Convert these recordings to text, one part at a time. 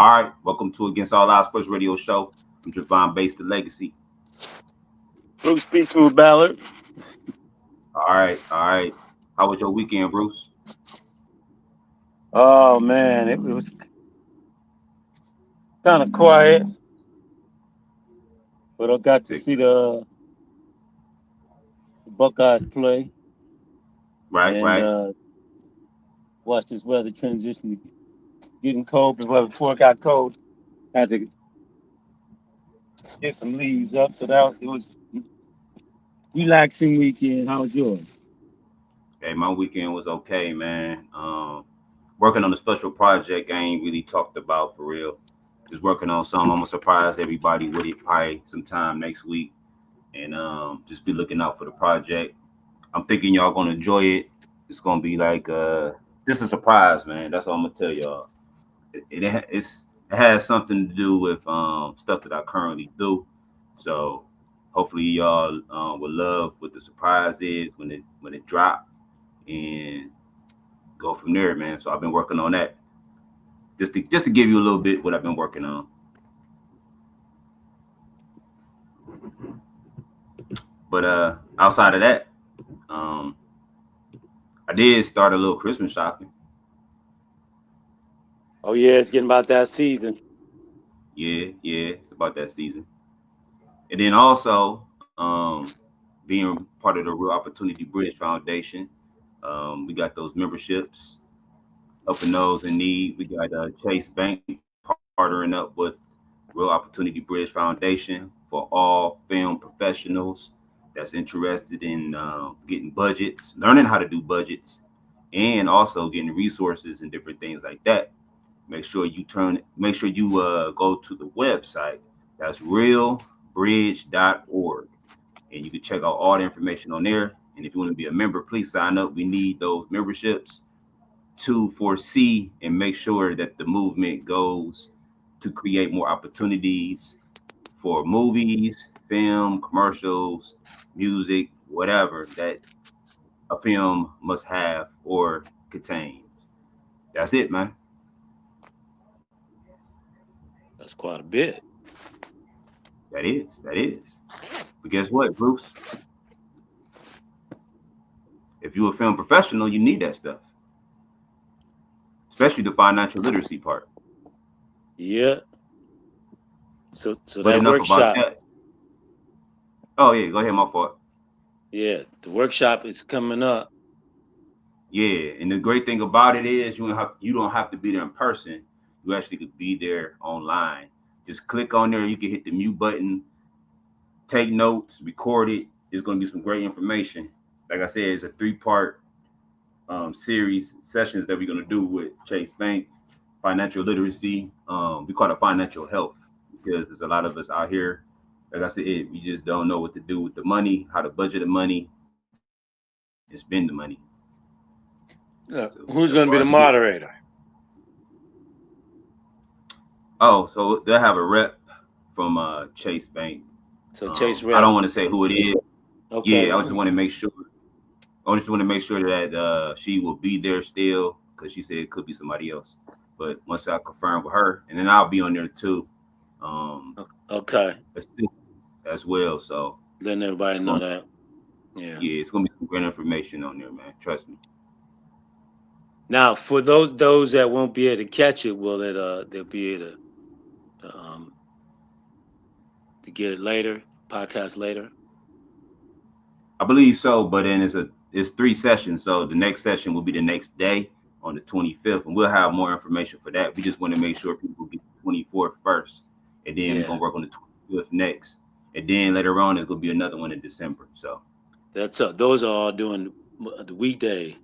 All right, welcome to Against All Odds Sports Radio Show. I'm Javon Base the Legacy. Bruce B. Smooth Ballard. All right. How was your weekend, Bruce? Oh man, it was kind of quiet, but I got to Tick. see the Buckeyes play Right, and right. watch this weather transition to getting cold. Before it got cold, had to get some leaves up. So it was relaxing weekend. How was yours? Hey, my weekend was okay, man. Working on a special project I ain't really talked about for real. Just working on something. I'm gonna surprise everybody with it probably sometime next week. And just be looking out for the project. I'm thinking y'all gonna enjoy it. It's gonna be like just a surprise, man. That's all I'm gonna tell y'all. It has something to do with stuff that I currently do. So hopefully y'all will love what the surprise is when it drop and go from there, man. So I've been working on that just to give you a little bit what I've been working on. But outside of that, um, I did start a little Christmas shopping. Oh yeah, it's getting about that season. Yeah, it's about that season. And then also being part of the Real Opportunity Bridge Foundation, we got those memberships helping those in need. We got Chase Bank partnering up with Real Opportunity Bridge Foundation for all film professionals that's interested in getting budgets, learning how to do budgets, and also getting resources and different things like that. Make sure you go to the website. That's realbridge.org. And you can check out all the information on there. And if you want to be a member, please sign up. We need those memberships to foresee and make sure that the movement goes to create more opportunities for movies, film, commercials, music, whatever that a film must have or contains. That's it, man. That's quite a bit. That is. But guess what, Bruce? If you're a film professional, you need that stuff, especially the financial literacy part. Yeah. So But that enough about workshop, that. Oh yeah, go ahead, my fault. yeah, the workshop is coming up. Yeah, and the great thing about it is you don't have to be there in person. You actually could be there online. Just click on there. You can hit the mute button, take notes, record it. It's going to be some great information. Like I said, it's a three-part series sessions that we're going to do with Chase Bank, financial literacy. We call it financial health because there's a lot of us out here. Like I said, we just don't know what to do with the money, how to budget the money, and spend the money. So Yeah. as far Who's as you going to be get, the moderator? so they'll have a rep from Chase Bank. So Chase I Rep. don't want to say who it is. Yeah, Okay. I just want to make sure. I just want to make sure that she will be there still because she said it could be somebody else. But once I confirm with her, and then I'll be on there too, um, Okay. as as well. So Letting everybody it's know gonna, that. Yeah. yeah, it's gonna be some great information on there, man. Trust me. Now, for those that won't be able to catch it, will it they'll be able to get it later, podcast later? I believe so, but then it's three sessions. So the next session will be the next day on the 25th, and we'll have more information for that. We just want to make sure people get the 24th first, and then we're Yeah. gonna work on the 25th next, and then later on there's gonna be another one in December. So That's those are all doing the weekday.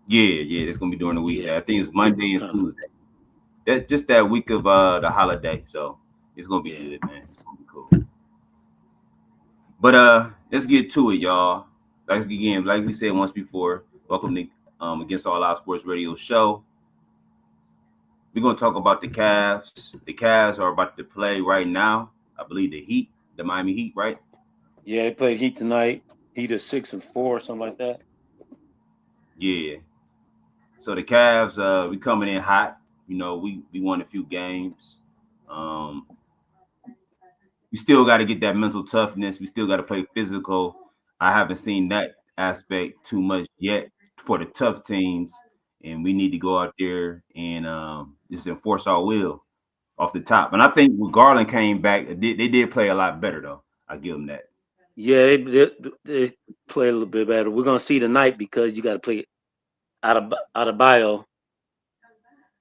yeah, it's gonna be during the Yeah. weekday. I think it's Monday and Kind of. Tuesday. That just that week of the holiday, so it's gonna be Yeah. good, man. It's gonna be cool. But let's get to it, y'all. Like we said once before, welcome to Against All Our Sports Radio Show. We're gonna talk about the Cavs. The Cavs are about to play right now. I believe the Miami Heat, right? Yeah, they played Heat tonight. Heat is 6-4, something like that. Yeah. So the Cavs, we coming in hot. we won a few games. Um, we still got to get that mental toughness. We still got to play physical. I haven't seen that aspect too much yet for the tough teams, and we need to go out there and just enforce our will off the top. And I think when Garland came back, they did play a lot better though. I give them that. Yeah, they play a little bit better. We're gonna see tonight because you got to play out of bio,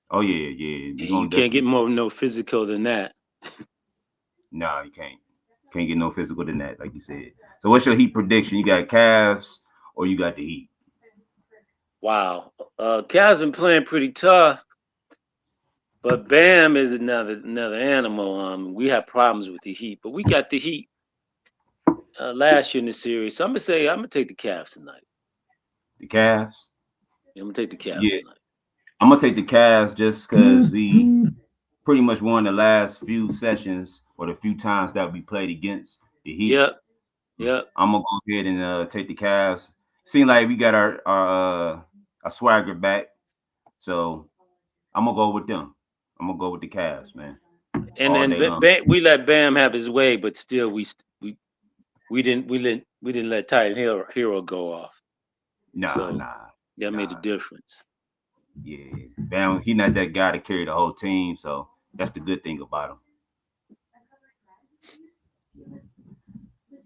Oh yeah, we're and you gonna can't definitely get see. more no physical than that. Nah, you can't. Can't get no physical than that, like you said. So what's your Heat prediction? You got Cavs or you got the Heat? Wow, Cavs been playing pretty tough, but Bam is another animal. We have problems with the Heat, but we got the Heat last year in the series. So I'm gonna take the Cavs tonight. The Cavs? I'm gonna take the Cavs Yeah, tonight. I'm gonna take the Cavs just because we pretty much won the last few sessions or the few times that we played against the Heat. Yep, yep. I'm gonna go ahead and take the Cavs. Seem like we got our swagger back, so I'm gonna go with them. I'm gonna go with the Cavs, man, And all then day long. We let Bam have his way, but still we didn't let Titan Hero go off. Nah, So nah, that made a nah. difference. Yeah, Bam, he not that guy to carry the whole team, so that's the good thing about him.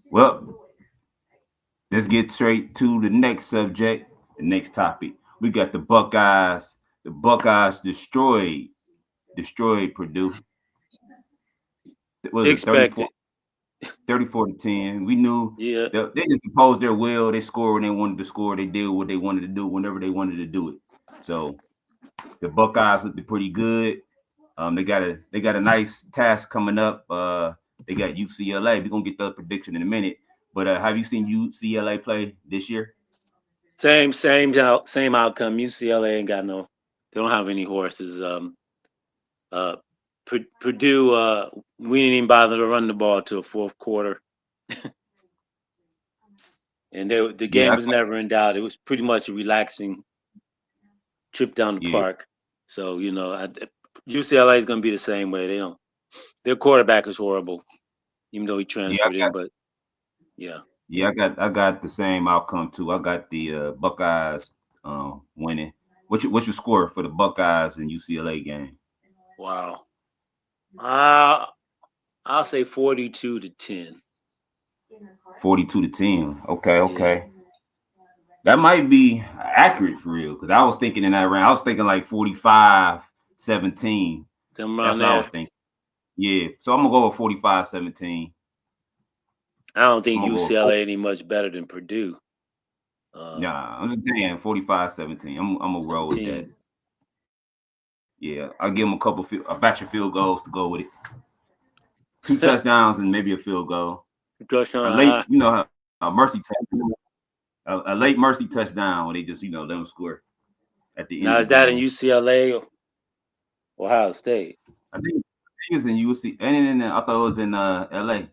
Well, let's get straight to the next subject, the next topic. We got the Buckeyes. The Buckeyes destroyed Purdue. What was it, Expected. 34 to 10. We knew Yeah. they just imposed their will. They scored when they wanted to score. They did what they wanted to do whenever they wanted to do it. So the Buckeyes looked pretty good. They got a nice task coming up. They got UCLA. We're gonna get the prediction in a minute. But have you seen UCLA play this year? Same outcome. UCLA ain't got no. They don't have any horses. Uh, Purdue. We didn't even bother to run the ball till fourth quarter, and the game Yeah, was never in doubt. It was pretty much a relaxing trip down the yeah, park. So UCLA is going to be the same way. They don't. Their quarterback is horrible, even though he yeah. transferred in. But yeah, Yeah, I got the same outcome too. I got the Buckeyes winning. What's your score for the Buckeyes and UCLA game? wow. Uh, I'll say 42-10. 42 to 10. Okay, Yeah, okay. That might be accurate for real. Because I was thinking in that round, I was thinking like 45-17. something That's around what I was there. thinking. Yeah. So I'm gonna go with 45-17. I don't I'm think gonna go with 40. UCLA any much better than Purdue. Nah, I'm just saying 45-17. I'm gonna roll with that. 17. Yeah, I'll give them a batch of field goals to go with it. Two touchdowns and maybe a field goal. A Touchdown. late, a mercy touchdown. A late mercy touchdown where they just, let them score at the end Now of the is that in game. UCLA or Ohio State? I think it's in UC, and I thought it was in LA.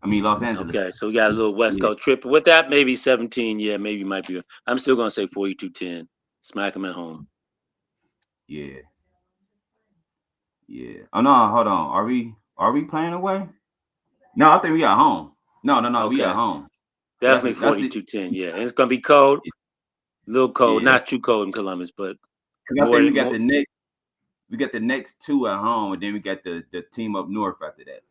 I mean Los Angeles. Okay, so we got a little West Yeah, Coast trip. With that, maybe 17. Yeah, maybe might be. I'm still gonna say 42-10. Smack them at home. yeah, yeah. Oh no, hold on. Are we playing away? No, I think we got home. No, we got Okay, home. So that's definitely it. That's it. 42-10. Yeah, and it's gonna be cold, a little cold, Yeah, that's not too cold in Columbus, but because I more think than more. we got the next two at home, and then we got the team up north after that.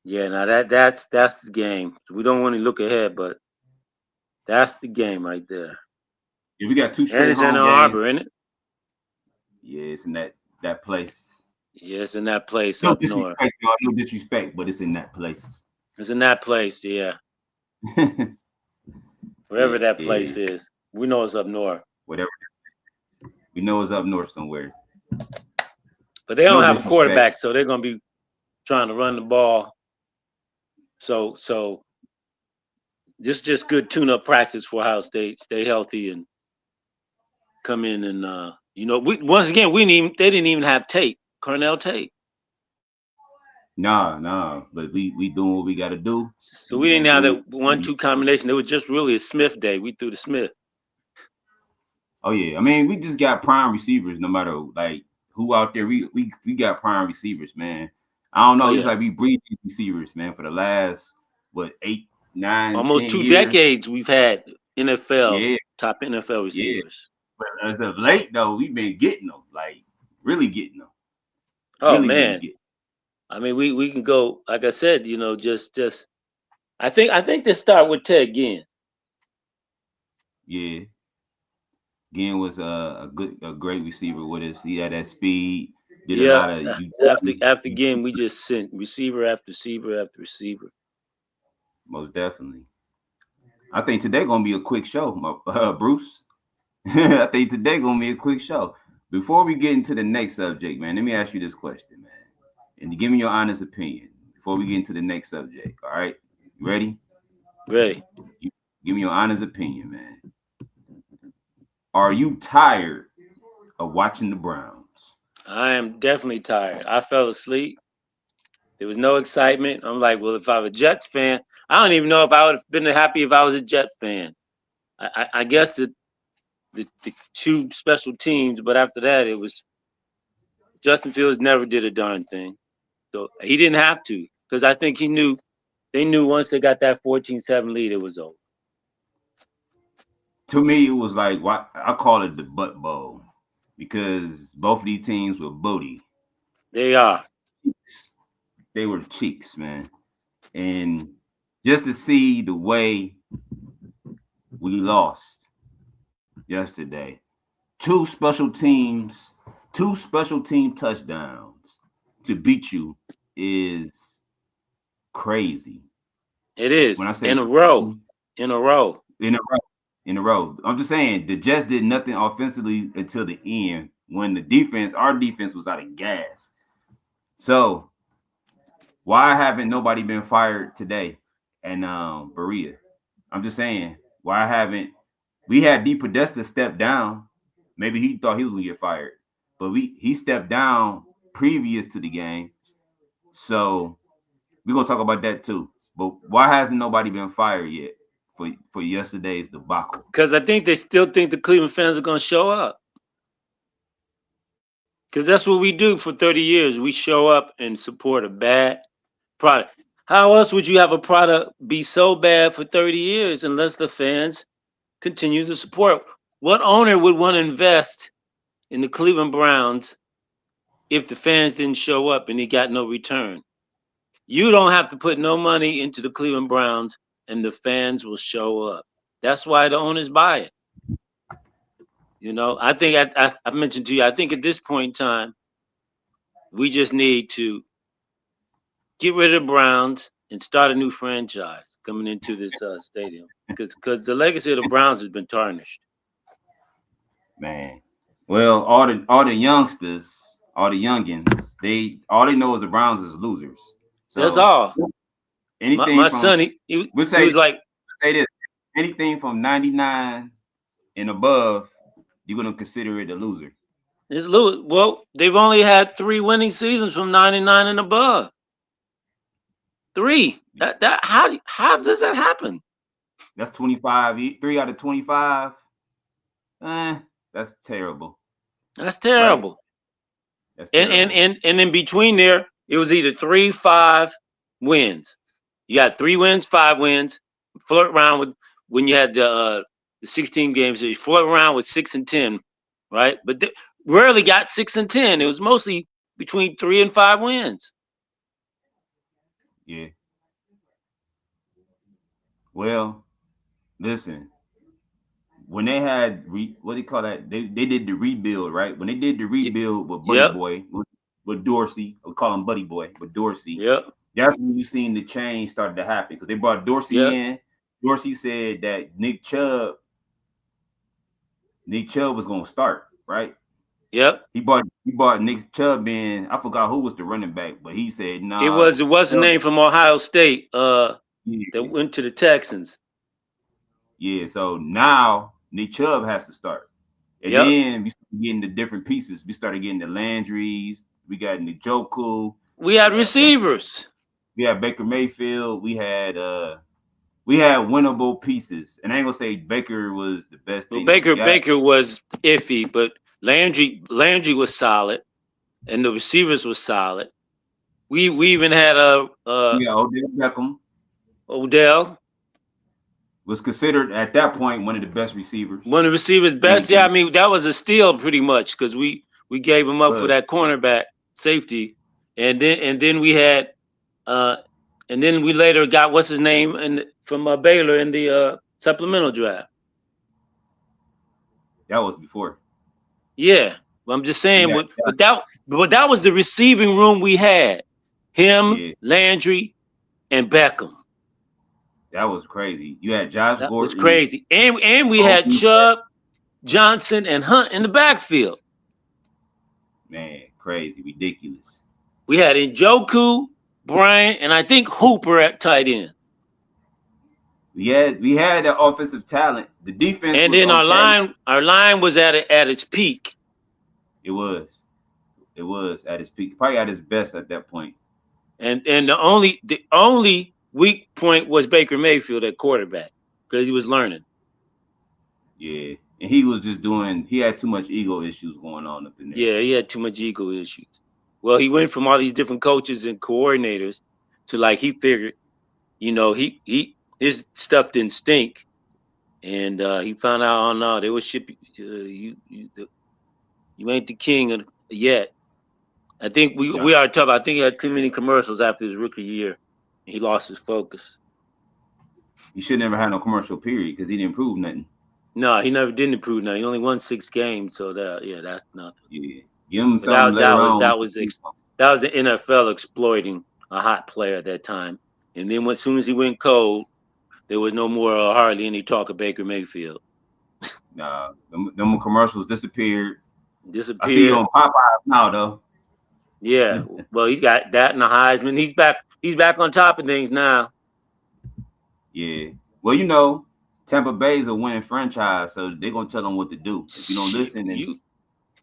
Yeah, now that's the game. We don't want to look ahead, but that's the game right there. Yeah, we got two And straight it's in Ann home games. Arbor, isn't it? Yeah, it's in that place. Yeah, it's in that place No up north. disrespect, y'all. No disrespect, but it's in that place. It's in that place, yeah. Wherever that place Yeah, is. We know it's up north. whatever. We know it's up north somewhere. But they No don't have a disrespect. quarterback, so they're gonna be trying to run the ball. So this just good tune-up practice for Ohio State. Stay healthy and come in and we once again they didn't even have Tate, Cornell Tate. Nah. But we doing what we got to do, So and we we didn't gonna have do that it. It's gonna be. 1-2 combination. It was just really a Smith day. We threw the Smith. Oh yeah. I mean, we just got prime receivers. No matter like who out there. We got prime receivers, man. I don't Oh know. It's yeah, like we breed these receivers, man, for the last what 8, 9, almost 10 years. 2 decades we've had NFL Yeah, top NFL yeah. receivers. But as of late, though, we've been getting them, like really getting them, Oh really man, getting. I mean we can go like I said, just I think they start with Ted Ginn. Yeah, Ginn was a great receiver with us. He had that speed. Did a Yeah, lot of after Ginn we just sent receiver after receiver after receiver. most definitely. I think today gonna be a quick show, Bruce. I think today gonna be a quick show. Before we get into the next subject, man, let me ask you this question, man, and give me your honest opinion before we get into the next subject. All right, you ready? Ready? You, give me your honest opinion, man. Are you tired of watching the Browns? I am definitely tired. I fell asleep. There was no excitement. I'm like, well, if I was a Jets fan, I don't even know if I would have been happy if I was a Jets fan. I guess the two special teams, but after that, it was Justin Fields never did a darn thing. So he didn't have to because I think they knew once they got that 14-7 lead, it was over. To me, it was like what I call it the butt bowl because both of these teams were booty. They are. They were cheeks, man. And just to see the way we lost yesterday, two special team touchdowns to beat you is crazy. It is When I say in a row, crazy, in a row. in a row, in a row. I'm just saying the Jets did nothing offensively until the end when our defense was out of gas. So why haven't nobody been fired today? And Berea, I'm just saying why haven't we had D Podesta step down? Maybe he thought he was gonna get fired, but he stepped down previous to the game. So we're gonna talk about that too. But why hasn't nobody been fired yet for yesterday's debacle? Because I think they still think the Cleveland fans are going to show up. Because that's what we do for 30 years. We show up and support a bad product. How else would you have a product be so bad for 30 years unless the fans continue to support? What owner would want to invest in the Cleveland Browns if the fans didn't show up and he got no return? You don't have to put no money into the Cleveland Browns and the fans will show up. That's why the owners buy it. I think I mentioned to you, I think at this point in time, we just need to get rid of the Browns and start a new franchise coming into this stadium because the legacy of the Browns has been tarnished. Man. Well, all the youngsters, all the youngins, all they know is the Browns is losers. That's So all. anything My from son, he we was like, say this, anything from 99 and above, you're gonna consider it a loser. it's Lewis. Well, they've only had 3 winning seasons from 99 and above. Three. That how does that happen? That's 25, 3 out of 25. Eh, that's terrible, That's right? terrible. That's And terrible. in between there, it was either 3-5 wins. You got 3 wins, 5 wins. Flirt around with when you had the 16 games. You flirt around with 6 and 10, right? But they rarely got 6 and 10. It was mostly between 3 and 5 wins. Yeah. Well, listen, when they had what do you call that? They did the rebuild, right? When they did the rebuild with Buddy Yep, Boy, with Dorsey, we call him Buddy Boy, with Dorsey. yep, That's when you seen the change started to happen because they brought Dorsey yep, in. Dorsey said that Nick Chubb was gonna start, right? yep. He bought Nick Chubb in. I forgot who was the running back, but he said, It nah, was it was a Chubb, name from Ohio State that yeah, went to the Texans. yeah. So now Nick Chubb has to start. And Yep. then we started getting the different pieces. We started getting the Landrys. We got Njoku. We had We had Baker, receivers. we had Baker Mayfield. We had winnable pieces. And I ain't gonna say Baker was the best Well, thing that we got. Baker was iffy, but Landry was solid. and the receivers were solid. We even had Yeah, Odell Beckham Odell, was considered at that point one of the best receivers one of the receivers in the best. Yeah, I game. mean that was a steal pretty much because we gave him up for Was that cornerback safety, and then we had uh and then we later got what's his name from Baylor in the supplemental draft. that was before. Yeah, well, I'm just saying, Yeah, but that was the receiving room we had. Him, yeah, Landry, and Beckham. that was crazy. You had Josh That was Gordon, crazy, and we had Kobe, Chubb, Johnson, and Hunt in the backfield. man, crazy, ridiculous. We had Njoku, Bryant, and I think Hooper at tight end. We had that offensive talent. The defense And was then our okay. line was at its peak. It was. It was at its peak, probably at its best at that point. And the only weak point was Baker Mayfield at quarterback because he was learning. Yeah. And he was just doing, he had too much ego issues going on up in there. Yeah, he had too much ego issues. Well, he went from all these different coaches and coordinators to like he figured, he his stuff didn't stink, and he found out, oh no, they were shipping you ain't the king yet. I think we Yeah. we are tough. I think he had too many commercials after his rookie year. He lost his focus. He should never had no commercial period because he didn't prove nothing. No, he never did improve. Now he only won 6 games, so that's nothing. Yeah. Give him But something that that later was on. that was that was the NFL exploiting a hot player at that time. And then as soon as he went cold, there was no more hardly any talk of Baker Mayfield. Nah, them commercials disappeared. I see you Disappeared. on Popeyes now though. Yeah. Well, he's got that and the Heisman. He's back. He's back on top of things now. Yeah. Well, Tampa Bay's a winning franchise, so they're gonna tell them what to do. If you don't Shit, listen, then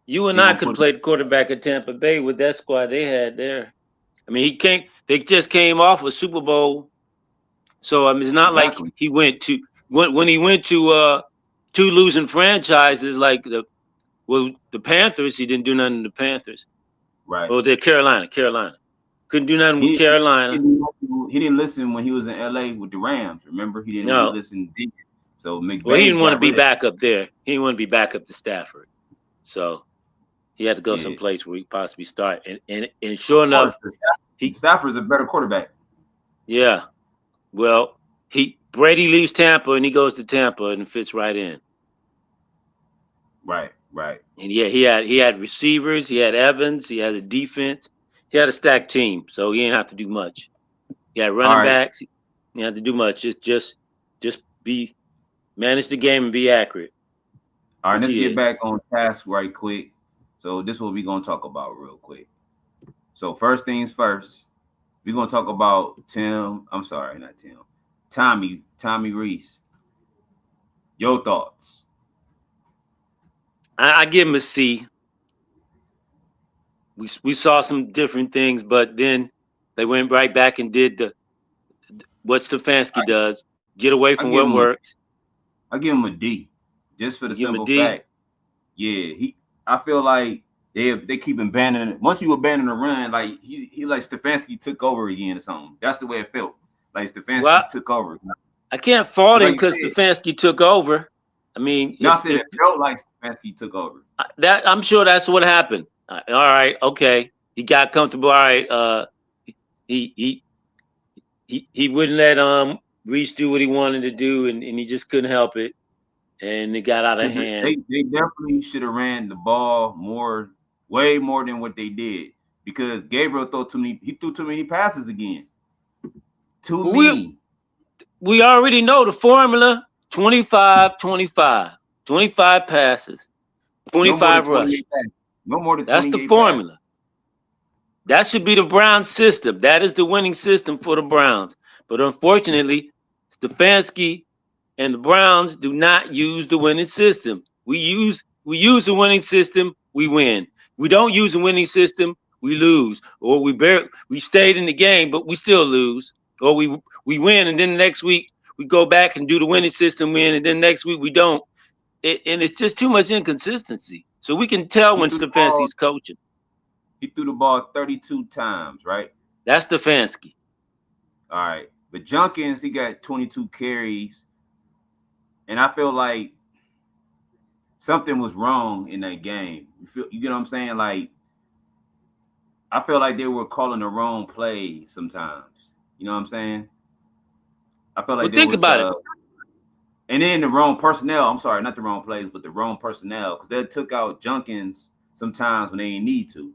you and they're I gonna could have put. played quarterback at Tampa Bay with that squad they had there. I mean, he came. They just came off a Super Bowl, so I mean, it's not like Exactly. he went to when he went to two losing franchises like the Panthers. He didn't do nothing to the Panthers. Right. Oh, they're Carolina. Couldn't do nothing with He, he, Carolina. he didn't listen when he was in LA with the Rams. Remember, he didn't No. listen. So Well, he McVay didn't want to got be rid of him. back up there. He didn't want to be back up to Stafford. So he had to go Yeah. someplace where he possibly start. And sure Of enough, course, he Stafford's a better quarterback. yeah. Well, Brady leaves Tampa and he goes to Tampa and fits right in. Right. And yeah, he had receivers, he had Evans, he had a defense, he had a stacked team, so he didn't have to do much. He had All running right. backs, he didn't have to do much. Just be manage the game and be accurate, All right. which Let's he get is. back on task right quick. So this is what we're gonna talk about real quick. So first things first, we're gonna talk about Tim. I'm sorry, not Tim. Tommy Reese. Your thoughts? I give him a C. We saw some different things, but then they went right back and did what Stefanski does: get away I from give what him a works. I give him a D, just for the You give him a simple D. fact. Yeah, I feel like they keep abandoning. Once you abandon the run, like he like Stefanski took over again or something. That's the way it felt. Like Well, Stefanski took over. I can't fault him Like you because said, Stefanski took over. I mean, not if saying it felt like Stefanski took over. that, I'm sure that's what happened. All right, okay, he got comfortable. All right, he he he wouldn't let Reese do what he wanted to do, and he just couldn't help it, and it got out of hand. They definitely should have ran the ball more, way more than what they did because Gabriel threw too many passes again. Too But many. we already know the formula: 25, 25, 25 passes, No more than 25 28 rushes. passes. No more than That's the 28 passes. formula. That should be the Browns system. That is the winning system for the Browns. But unfortunately, Stefanski and the Browns do not use the winning system. We use the winning system, we win. We don't use the winning system, we lose. Or we stayed in the game, but we still lose. Or we win, and then the next week we go back and do the winning system win, and then next week we don't. And it's just too much inconsistency. So we can tell He when threw the ball. Stefanski's coaching. He threw the ball 32 times, right? That's Stefanski. All right. But Junkins, he got 22 carries. And I feel like something was wrong in that game. You get what I'm saying? Like, I feel like they were calling the wrong plays sometimes. You know what I'm saying? I felt Well, like there think was about it. and then the wrong personnel. I'm sorry, not the wrong plays, but the wrong personnel, because they took out Junkins sometimes when they didn't need to,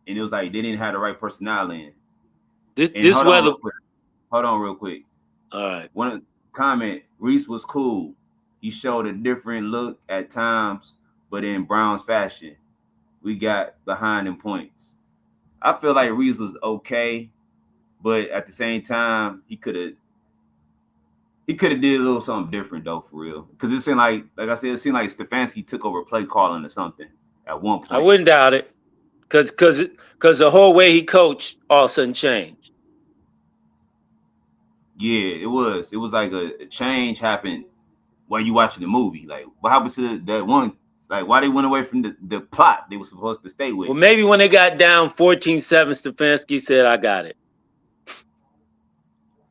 and it was like they didn't have the right personnel in. And This weather. Hold on, real quick. All right. One comment: Reese was cool. He showed a different look at times, but in Brown's fashion, we got behind in points. I feel like Reese was okay, but at the same time, he could have did a little something different though, for real. Because it seemed like I said, it seemed like Stefanski took over play calling or something at one point. I wouldn't doubt it, because the whole way he coached all of a sudden changed. Yeah, it was. It was like a change happened while you watching the movie. Like, what happened to that one? Like, why they went away from the plot they were supposed to stay with? Well, maybe when they got down 14-7, Stefanski said, "I got it."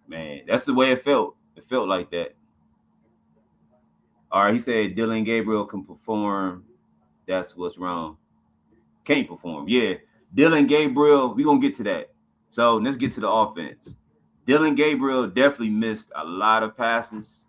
Man, that's the way it felt. It felt like that. All right, he said Dylan Gabriel can perform. That's what's wrong. Can't perform. Yeah, Dylan Gabriel. We gonna get to that. So let's get to the offense. Dylan Gabriel definitely missed a lot of passes.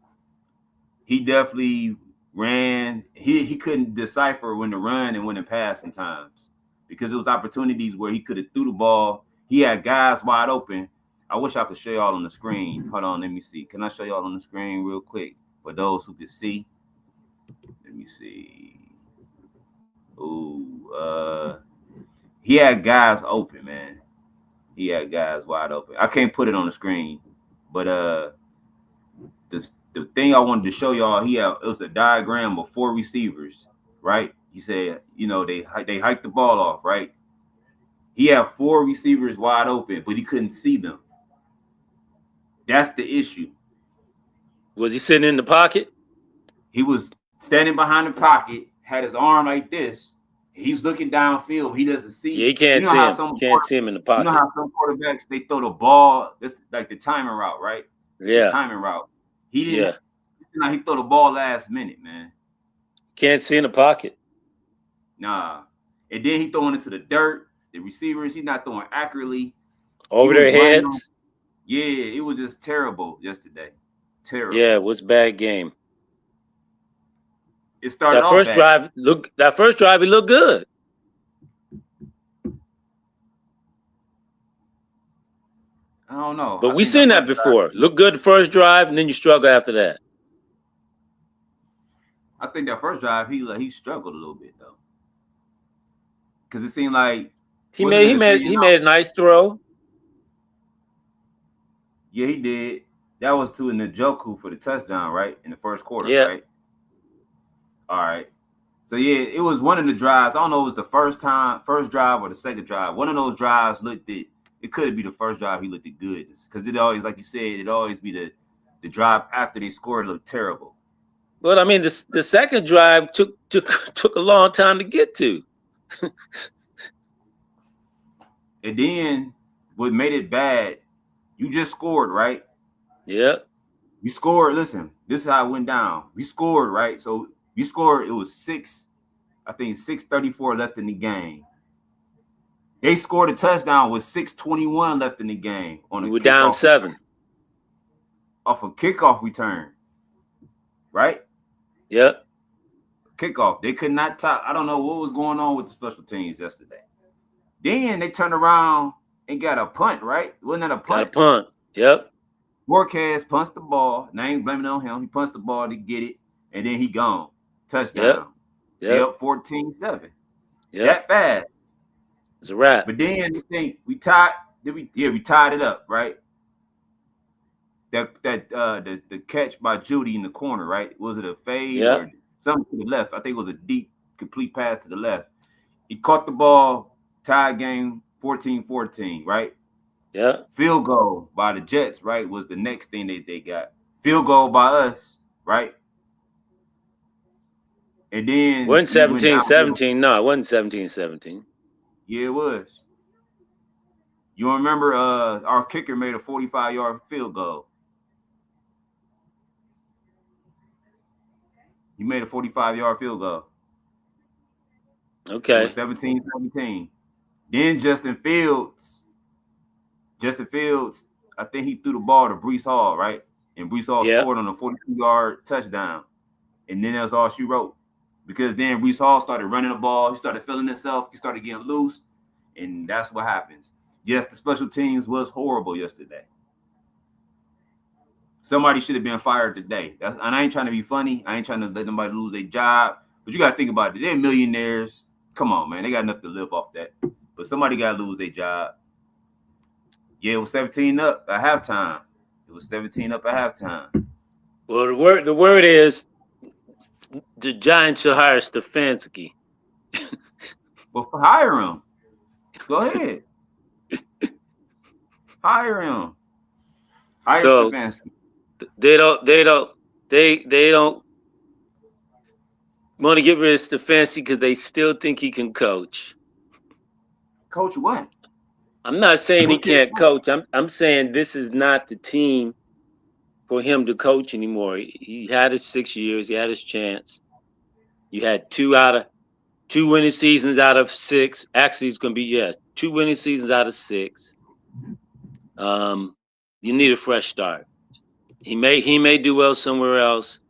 He definitely ran. He couldn't decipher when to run and when to pass sometimes, because it was opportunities where he could have threw the ball. He had guys wide open. I wish I could show y'all on the screen. Hold on, let me see. Can I show y'all on the screen real quick for those who can see? Let me see. Ooh, he had guys open, man. He had guys wide open. I can't put it on the screen, but the thing I wanted to show y'all, it was the diagram of 4 receivers, right? He said, they hiked the ball off, right? He had 4 receivers wide open, but he couldn't see them. That's the issue. Was he sitting in the pocket? He was standing behind the pocket, had his arm like this. He's looking downfield. He doesn't see. Yeah, he can't see him. Can't see him in the pocket. You know how some quarterbacks, they throw the ball, this like the timing route, right? It's a timing route. He didn't. Yeah. He throw the ball last minute, man. Can't see in the pocket. Nah. And then he throwing it to the dirt. The receivers, he's not throwing accurately. Over their heads. Yeah, it was just terrible yesterday. Terrible. Yeah, it was a bad game. It started off bad. That first drive, he looked good. I don't know. But we've seen that before. Look good the first drive, and then you struggle after that. I think that first drive, he struggled a little bit though, because it seemed like he made a nice throw. Yeah, he did. That was to Njoku for the touchdown, right, in the first quarter, right? All right. So yeah, it was one of the drives. I don't know if it was the first drive or the second drive. One of those drives it could be the first drive he looked good, because it always, like you said, it always be the drive after they scored looked terrible. But I mean, the second drive took a long time to get to. And then what made it bad, you just scored, right? Yeah. You scored. Listen, this is how it went down. We scored, right? So we scored. It was 6:34 left in the game. They scored a touchdown with 6:21 left in the game. We were down 7. Off a kickoff return, right? Yep. Kickoff. They could not top. I don't know what was going on with the special teams yesterday. Then they turned around and got a punt, right? Wasn't that a punt? Got a punt. Yep. Marquez punts the ball. Now I ain't blaming it on him. He punts the ball to get it, and then he gone. Touchdown. Yep. 14-7. Yep. That fast. It's a wrap. But then you think we tied it up, right? The catch by Judy in the corner, right? Was it a fade or something to the left? I think it was a deep, complete pass to the left. He caught the ball, tied game 14-14, right? Yeah. Field goal by the Jets, right, was the next thing they got. Field goal by us, right? And then wasn't 17-17. No, it wasn't 17-17. Yeah, it was. You remember our kicker made a 45-yard field goal. He made a 45-yard field goal. It was Okay. 17-17. Then Justin Fields, I think he threw the ball to Brees Hall, right? And Brees Hall Yep. scored on a 42-yard touchdown. And then that's all she wrote. Because then Brees Hall started running the ball. He started feeling himself. He started getting loose. And that's what happens. Yes, the special teams was horrible yesterday. Somebody should have been fired today. And I ain't trying to be funny. I ain't trying to let nobody lose their job. But you got to think about it. They're millionaires. Come on, man. They got enough to live off that. But somebody got to lose their job. Yeah, it was 17 up at halftime. It was 17 up at halftime. Well, the word is the Giants should hire Stefanski. Well, hire him. Go ahead. Hire him. Hire So Stefanski. they don't want to get rid of Stefanski because they still think he can coach. Coach what? I'm not saying he What did can't coach. I'm saying this is not the team for him to coach anymore. He had his 6 years. He had his chance. You had two winning seasons out of six. Actually, it's going to be two winning seasons out of six. Um, you need a fresh start. He may do well somewhere else,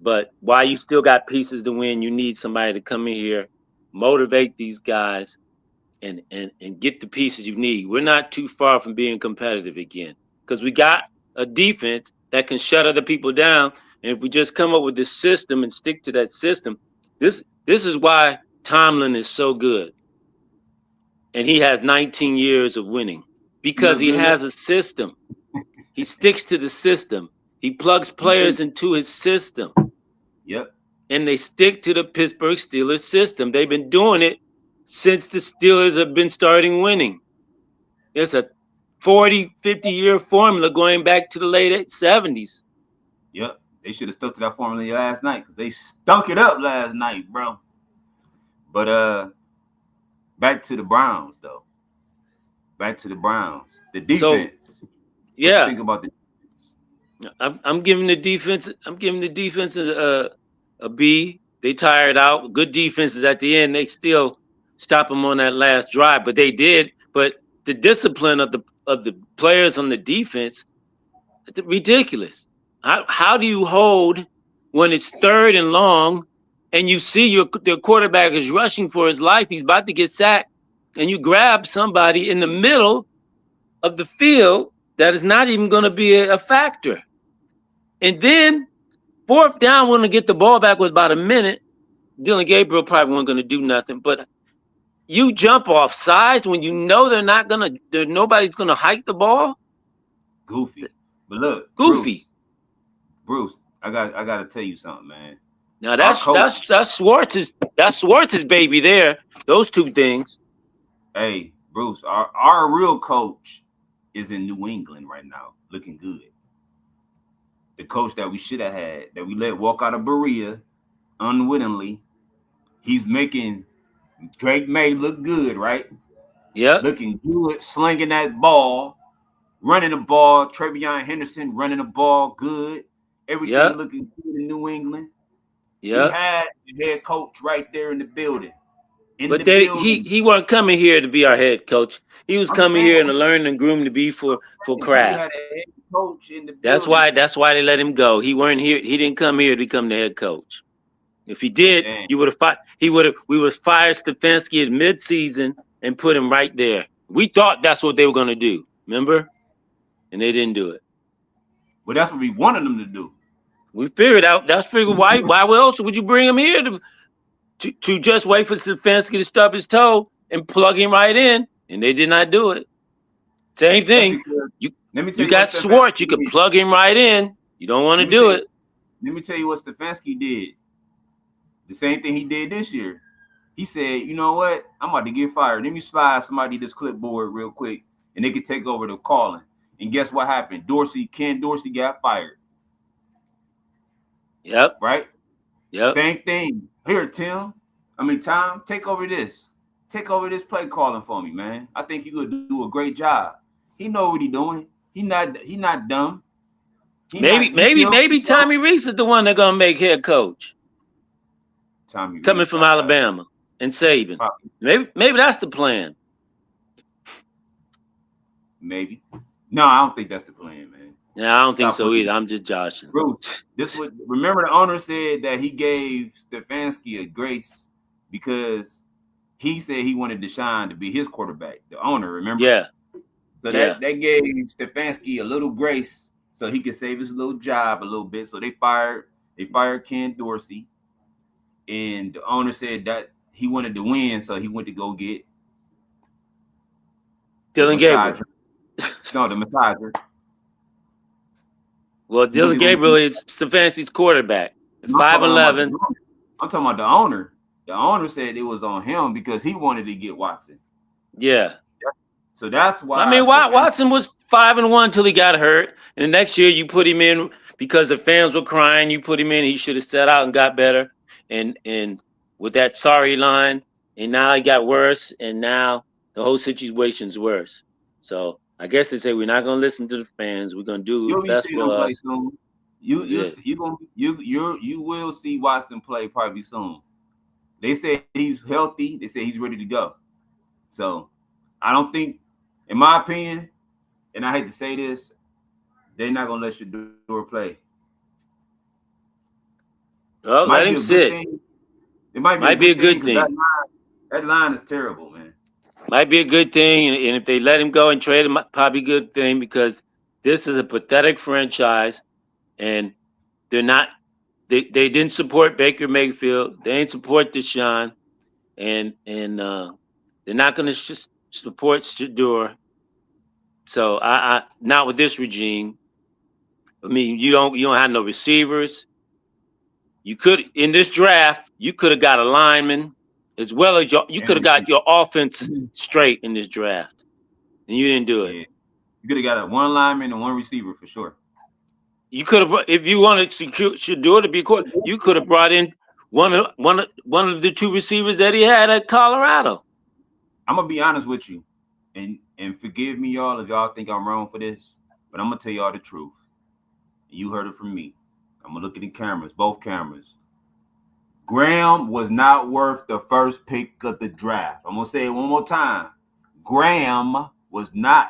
but while you still got pieces to win, you need somebody to come in here, motivate these guys, and get the pieces you need. We're not too far from being competitive again because we got a defense that can shut other people down. And if we just come up with this system and stick to that system, this is why Tomlin is so good, and he has 19 years of winning You because look he good. has a system. He sticks to the system. He plugs You players think? into his system, Yep. and they stick to the Pittsburgh Steelers system. They've been doing it since the Steelers have been starting winning. It's a 40, 50-year formula going back to the late 70s. Yep. They should have stuck to that formula last night because they stunk it up last night, bro. But back to the Browns though. Back to the Browns. The So, defense. What you yeah, think about the defense? I'm giving the defense. I'm giving the defense a B. They tired out. Good defenses at the end. They still stop them on that last drive, but they did. But the discipline of the players on the defense, it's ridiculous. How do you hold when it's third and long, and you see the quarterback is rushing for his life? He's about to get sacked, and you grab somebody in the middle of the field that is not even going to be a factor. And then fourth down, we're going to get the ball back with about a minute. Dylan Gabriel probably wasn't going to do nothing, but you jump off sides when you know nobody's going to hike the ball. Goofy. But look, Goofy. Bruce, I got to tell you something, man. Now Our that's coach, that's that's Schwartz's baby there. Those two things. hey, Bruce, our real coach is in New England right now, looking good. The coach that we should have had, that we let walk out of Berea unwittingly, he's making Drake May look good, right? Yep, Looking good, slinging that ball, running the ball. Travion Henderson running the ball good. Everything yep, looking good in New England. He yep. had the head coach right there in the building. In But the he building. he wasn't coming here to be our head coach. He was I'm coming saying, here to learn and groom to be for we had craft. a head coach in the That's building. why that's why they let him go. He weren't here. He didn't come here to become the head coach. If he did, Damn. you would have fired. We would have fired Stefanski at midseason and put him right there. We thought that's what they were going to do. Remember, and they didn't do it. But that's what we wanted them to do. We figured out. That's figured why else would you bring him here to just wait for Stefanski to stub his toe and plug him right in? And they did not do it. Same That's thing. because You let me tell you you what got Schwartz. You Stefanski could did. plug him right in. You don't want to Let me tell do you. it. Let me tell you what Stefanski did. The same thing he did this year. He said, you know what? I'm about to get fired. Let me slide somebody this clipboard real quick, and they could take over the calling. And guess what happened? Ken Dorsey got fired. Yep. Right? Yep. Same thing. Here, Tom, take over this. take over this play calling for me, man. I think you could do a great job. He know what he doing. He not dumb. He still Maybe Tommy Reese is the one that's gonna make head coach Tommy coming Reese from got Alabama and Saban. probably Maybe that's the plan. maybe. No, I don't think that's the plan, man. Yeah, I don't think Stop so putting either. I'm just joshing. Bruce. This would remember the owner said that he gave Stefanski a grace because he said he wanted Deshaun to be his quarterback. The owner, remember? Yeah, So yeah. that gave Stefanski a little grace so he could save his little job a little bit. So they fired Ken Dorsey, and the owner said that he wanted to win, so he went to go get the Dylan Gabriel. massager. No, the massager. Well, He went Dylan to go Gabriel get. is Stefanski's quarterback. I'm talking about the 5'11". owner. I'm talking about the owner. The owner said it was on him because he wanted to get Watson. Yeah. So that's I why mean, Stefanski. Watson was 5-1 until he got hurt, and the next year you put him in because the fans were crying. You put him in. He should have sat out and got better. And with that sorry line, and now he got worse, and now the whole situation's worse. So I guess they say we're not gonna listen to the fans. We're gonna do You'll what's be best seeing for him play us. soon. That's it. You will see Watson play probably soon. They say he's healthy. They say he's ready to go. So I don't think, in my opinion, and I hate to say this, they're not gonna let Shador play. Well, Might let be a him good sit. thing. It might be a Might be a good thing good because that thing. line, that line is terrible, man. Might be a good thing, and if they let him go and trade him, probably a good thing because this is a pathetic franchise, and they're not. They didn't support Baker Mayfield. They didn't support Deshaun, and they're not going to support Shador. So I not with this regime. I mean, you don't have no receivers. You could in this draft, you could have got a lineman as well as you And could have got your offense receiver. straight in this draft, and you didn't do it. Yeah, you could have got a one lineman and one receiver for sure. You could have, if you wanted to Shador to be court, you could have brought in one of the two receivers that he had at Colorado. I'm gonna be honest with you, and forgive me, y'all, if y'all think I'm wrong for this, but I'm gonna tell y'all the truth. You heard it from me. I'm gonna look at the cameras, both cameras. Graham was not worth the first pick of the draft. I'm gonna say it one more time. Graham was not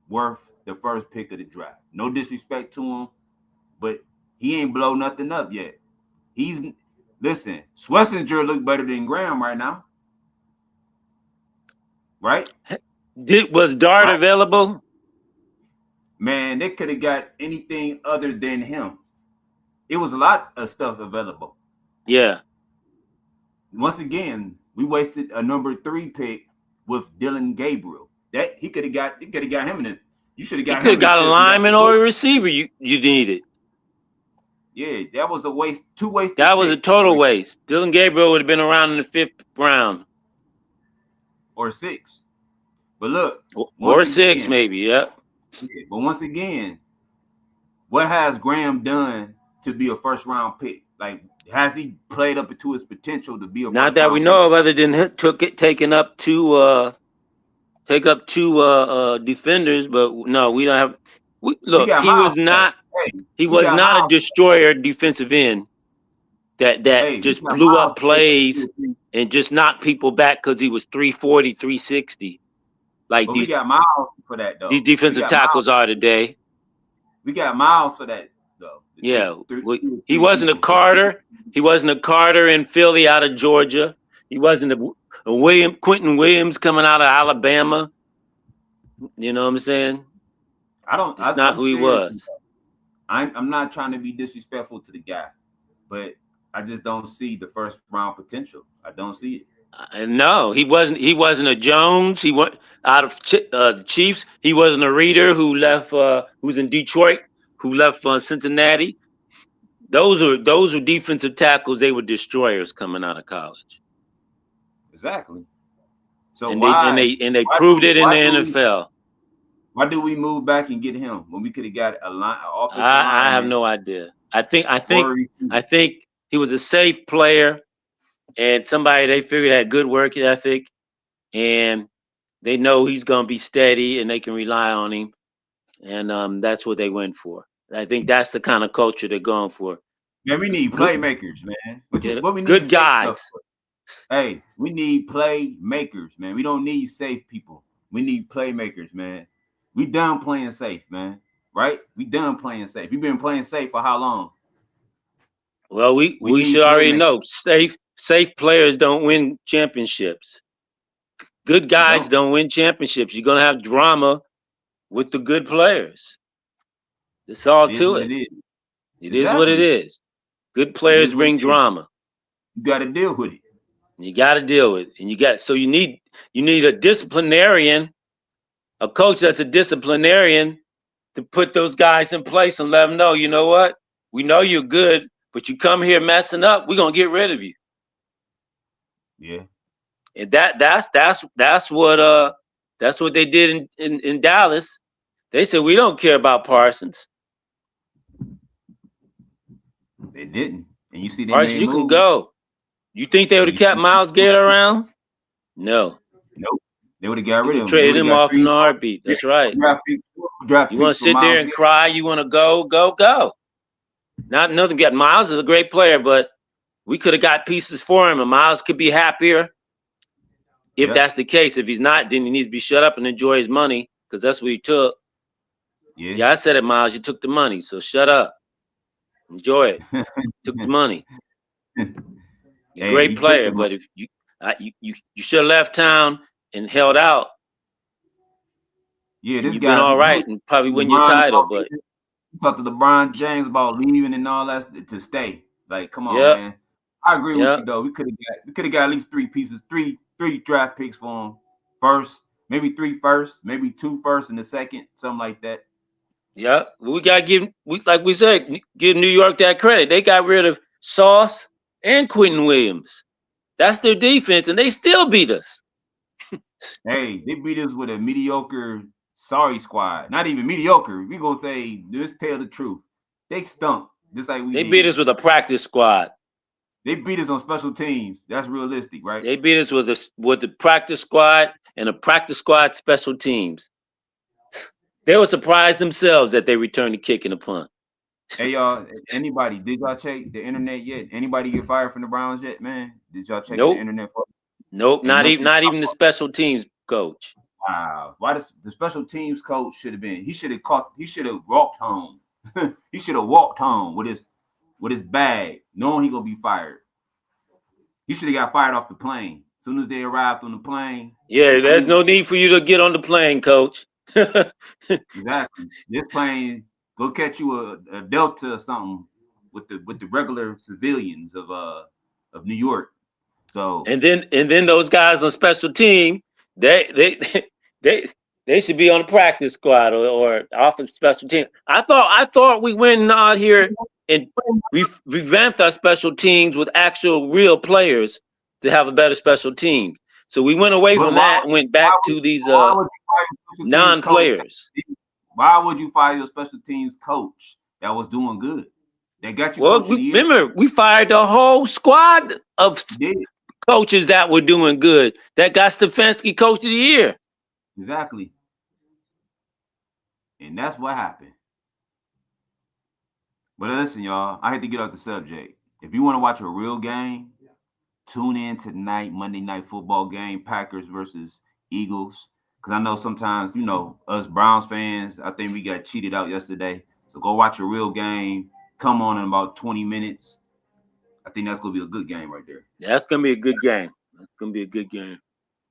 worth the first pick of the draft. No disrespect to him, but he ain't blow nothing up yet. He's listen, Schlesinger look better than Graham right now. Right? Was Dart Right. available? Man, they could have got anything other than him. It was a lot of stuff available. Yeah, Once again, we wasted a number 3 pick with Dylan Gabriel. That he could have got him in it. You should have he got could him have in the got a fifth and got lineman or Shador. a receiver. You needed. Yeah, that was a waste. 2 That wasted was a picks, total waste. Dylan Gabriel would have been around in the 5th round or 6. But look, once or 6 again, maybe. Yep. yeah, but once again, what has Graham done to be a first round pick? Like, has he played up to his potential to be a Not first that we round pick? know of, other than taking up two defenders, but no, we don't have. We Look, got he was Miles for that. not Hey, he we was got not a Miles. destroyer defensive end that Hey, we just got blew Miles up for that plays 2 or 3. and just knocked people back because he was 340, 360, like But we got Miles for that these though. We defensive got Miles. tackles are today. We got Miles for that though. To take Yeah, 2 or he 3 wasn't a people for. Carter. He wasn't a Carter in Philly out of Georgia. He wasn't a Quentin Williams coming out of Alabama. You know what I'm saying? I don't. It's not I'm who he serious. was. I'm not trying to be disrespectful to the guy, but I just don't see the first round potential. I don't see it. No, he wasn't. He wasn't a Jones. He went out of the Chiefs. He wasn't a Reader who left. Who's in Detroit? Who left Cincinnati? Those are defensive tackles. They were destroyers coming out of college, Exactly. So and they proved it in the NFL. why do we move back and get him when we could have got an offensive I have lineman no idea. I think I or think a receiver? I think he was a safe player, and somebody they figured had good work ethic, and they know he's gonna be steady, and they can rely on him, and that's what they went for. I think that's the kind of culture they're going for. Man, we need Good, playmakers, man. yeah, What we need good safe stuff guys. for. Hey, we need playmakers, man. We don't need safe people. We need playmakers, man. We done playing safe, man. Right? We done playing safe. We've been playing safe for how long? Well, we We we need should already playmakers. know safe players don't win championships. Good They guys don't. don't win championships. You're gonna have drama with the good players. That's all It is to what it. it is. It is what it Exactly. is. Good It players is what bring it is. drama. You got to deal with it. You got to deal with it. And you need a disciplinarian, a coach that's a disciplinarian to put those guys in place and let them know, you know what? We know you're good, but you come here messing up, we're gonna get rid of you. Yeah. And that's what they did in Dallas. They said we don't care about Parsons. They didn't. And you see they Parsons, made you can moves. go. You think they would And have you kept see Miles Gator around? No. nope. They would have got They rid would of have him. They would traded have him got off in three a heartbeat. That's right. draft picks, draft You want picks to for sit there Miles and Garrett. cry? You want to go, go, go. Not nothing. Got Miles is a great player, but we could have got pieces for him, and Miles could be happier if Yep. that's the case. If he's not, then he needs to be shut up and enjoy his money because that's what he took. Yeah. Yeah, I said it, Miles. You took the money, so shut up, enjoy it. Took the money. You're a Hey, great he took player, the money. but if you should have left town and held out, Yeah, and this you've been guy, all right and probably win your LeBron title. about But leaving. He talked to LeBron James about leaving and all that to stay. Like, come on, yep, man. I agree with you yep, though. We could have got at least three pieces, three draft picks for him. First, maybe three first, maybe two first and the second, something like that. yep. We gotta like we said, give New York that credit. They got rid of Sauce and Quentin Williams. That's their defense, and they still beat us. Hey, they beat us with a mediocre, sorry squad. Not even mediocre. We gonna say, let's tell the truth. They stunk, just like we They beat did. us with a practice squad. They beat us on special teams. That's realistic, right? They beat us with the practice squad and a practice squad special teams. They were surprised themselves that they returned the kick and the punt. Hey y'all, anybody, did y'all check the internet yet? Anybody get fired from the Browns yet, man? Did y'all check the Nope, internet for nope, and look not even the special teams coach. wow. Why does the special teams coach should have been he should have walked home. He should have walked home with his bag, knowing he gonna be fired. He should have got fired off the plane. As soon as they arrived on the plane Yeah, in there's no Cleveland. need for you to get on the plane, coach. Exactly. This plane go catch you a Delta or something with the regular civilians of New York. So And then those guys on special team, they they they they should be on the practice squad or off of special team. I thought we went out here and we revamped our special teams with actual real players to have a better special team. So we went away but from that and went why back would to these why would you fire your special teams coach? non-players. Why would you fire your special teams coach that was doing good? They got you Well, coach of the year. remember we fired the whole squad of You did. coaches that were doing good. That got Stefanski coach of the year. Exactly. And that's what happened. But listen, y'all, I hate to get off the subject. If you want to watch a real game, tune in tonight, Monday night football game, Packers versus Eagles. Because I know sometimes, us Browns fans, I think we got cheated out yesterday. So go watch a real game. Come on in about 20 minutes. I think that's gonna be a good game right there. That's gonna be a good game. That's gonna be a good game.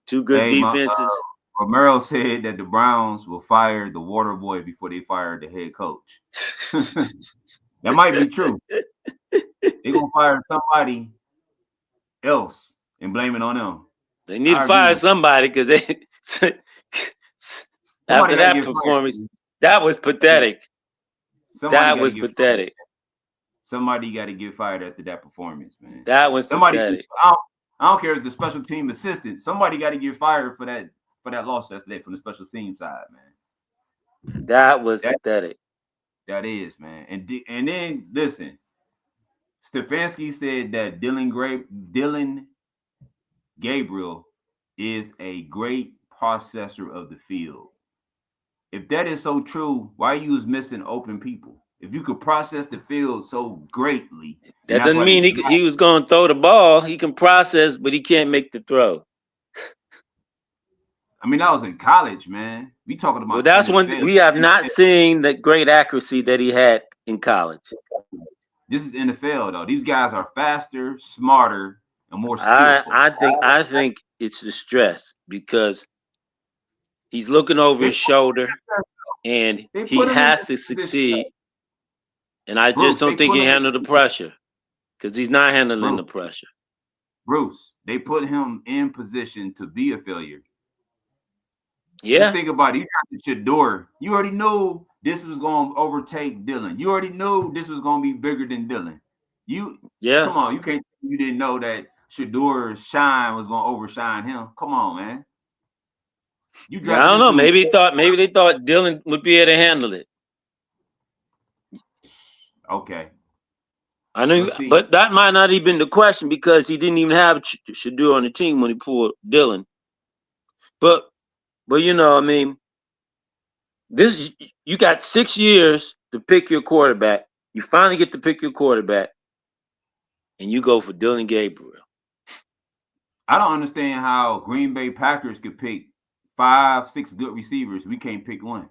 Two good Hey, defenses. Romero said that the Browns will fire the water boy before they fire the head coach. That might be true. They're gonna fire somebody else and blame it on them. They need to I agree fire with somebody because they somebody after got to that get performance, fired. that was pathetic. Somebody That got to was get fired. pathetic. Somebody got to get fired after that performance, man. That was Somebody, pathetic. I don't care if the special team assistant. Somebody got to get fired for that loss yesterday from the special team side, man. That was That pathetic. that is, man. And then listen, Stefanski said that Dylan Gabriel is a great processor of the field. If that is so true, why you was missing open people? If you could process the field so greatly, and That that's doesn't why mean he was going to throw the ball. He can process, but he can't make the throw. I mean, that was in college, man. We talking Well, about the that's when NFL. we have not seen the great accuracy that he had in college. This is NFL though. These guys are faster, smarter, and more I skillful. I think I think it's the stress because he's looking over They his shoulder and they he put him in has this to position, succeed. And I just Bruce. They don't think put he him in handled the pressure because he's not handling Bruce. the pressure. Bruce. They put him in position to be a failure. Just Yeah, think about it. You got the Shador. You already knew this was going to overtake Dylan. You already knew this was going to be bigger than Dylan. You yeah. come on. You can't. You didn't know that Shador's shine was going to overshine him. Come on, man. You Yeah, I drafted don't this know. dude. Maybe they thought Dylan would be able to handle it. Okay, I we'll know, see. but that might not even been the question because he didn't even have Shadur on the team when he pulled Dylan. But I mean, this you got 6 years to pick your quarterback. You finally get to pick your quarterback, and you go for Dylan Gabriel. I don't understand how Green Bay Packers could pick 5, 6 good receivers. We can't pick one.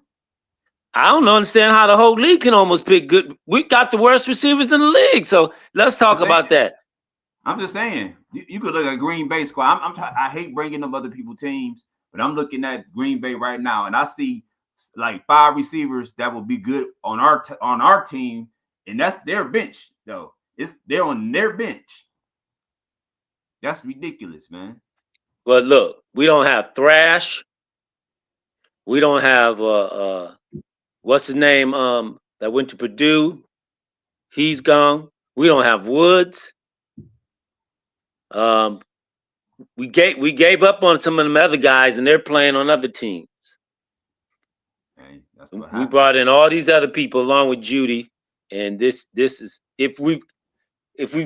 I don't understand how the whole league can almost pick good. We got the worst receivers in the league, so let's talk about that. I'm just saying, you could look at Green Bay squad. I hate bringing up other people's teams, but I'm looking at Green Bay right now, and I see like 5 receivers that will be good on our team, and that's their bench though. They're on their bench. That's ridiculous, man. But look, we don't have Thrash. We don't have what's his name that went to Purdue. He's gone. We don't have Woods. Um, we gave up on some of them other guys, and they're playing on other teams. Hey, that's what We happened. brought in all these other people along with Judy, and this is if we've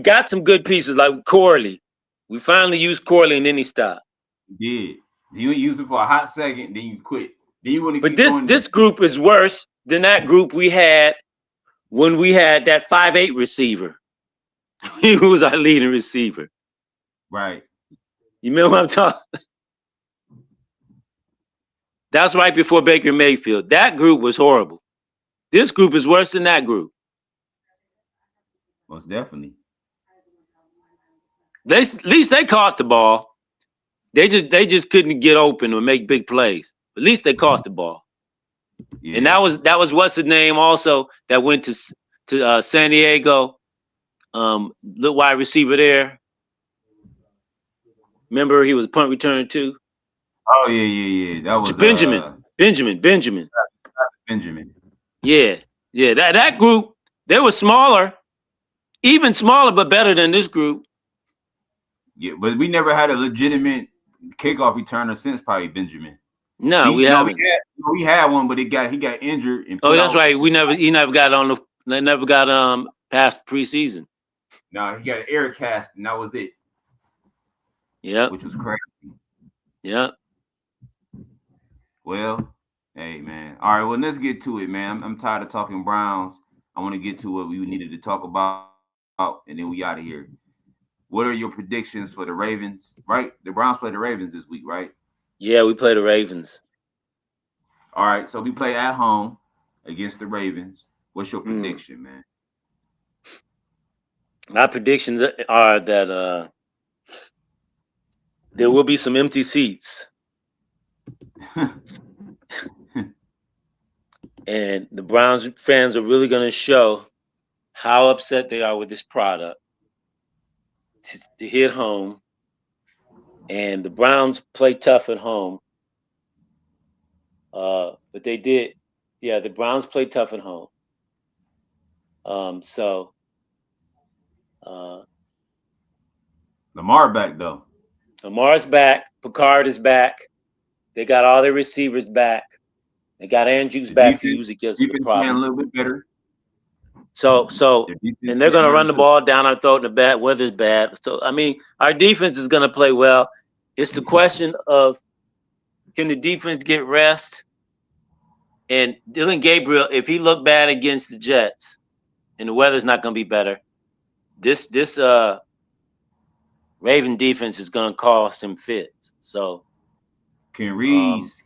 got some good pieces like Corley, we finally used Corley and then he stopped. You did. You used it for a hot second, then you quit. Then you want to But keep this doing this. this group is worse than that group we had when we had that 5'8" receiver. He was our leading receiver. Right. You remember what I'm talking? That's right before Baker Mayfield. That group was horrible. This group is worse than that group. Most definitely. At least they caught the ball. They just couldn't get open or make big plays. At least they caught the ball. Yeah. And that was what's his name also that went to San Diego, little wide receiver there. Remember he was a punt returner too. Oh yeah. That was Benjamin. Benjamin. Yeah. That group, they were smaller, even smaller, but better than this group. Yeah, but we never had a legitimate kickoff returner since probably Benjamin. No, we haven't. We had one, but he got injured and Oh, put that's out. right. He never got on the. They never got past preseason. No, he got an air cast, and that was it. Yep. Which was crazy. Yep. Well, hey man. All right, well let's get to it, man. I'm tired of talking Browns. I want to get to what we needed to talk about, and then we out of here. What are your predictions for the Ravens? Right, the Browns play the Ravens this week, right? Yeah, we play the Ravens. All right, so we play at home against the Ravens. What's your prediction, man? My predictions are that there will be some empty seats. And the Browns fans are really going to show how upset they are with this product to hit home. And the Browns play tough at home. But they did. Yeah, the Browns play tough at home. So Lamar back though. Lamar's back. Picard is back. They got all their receivers back. They got Andrews back, who usually gives the Defense playing a problem. little bit better. So Their defense and they're playing gonna well run the too. ball down our throat in the bad weather's bad. So I mean, our defense is gonna play well. It's the question of can the defense get rest? And Dylan Gabriel, if he looked bad against the Jets and the weather's not gonna be better, this Raven defense is gonna cost him fits. So Can Reeves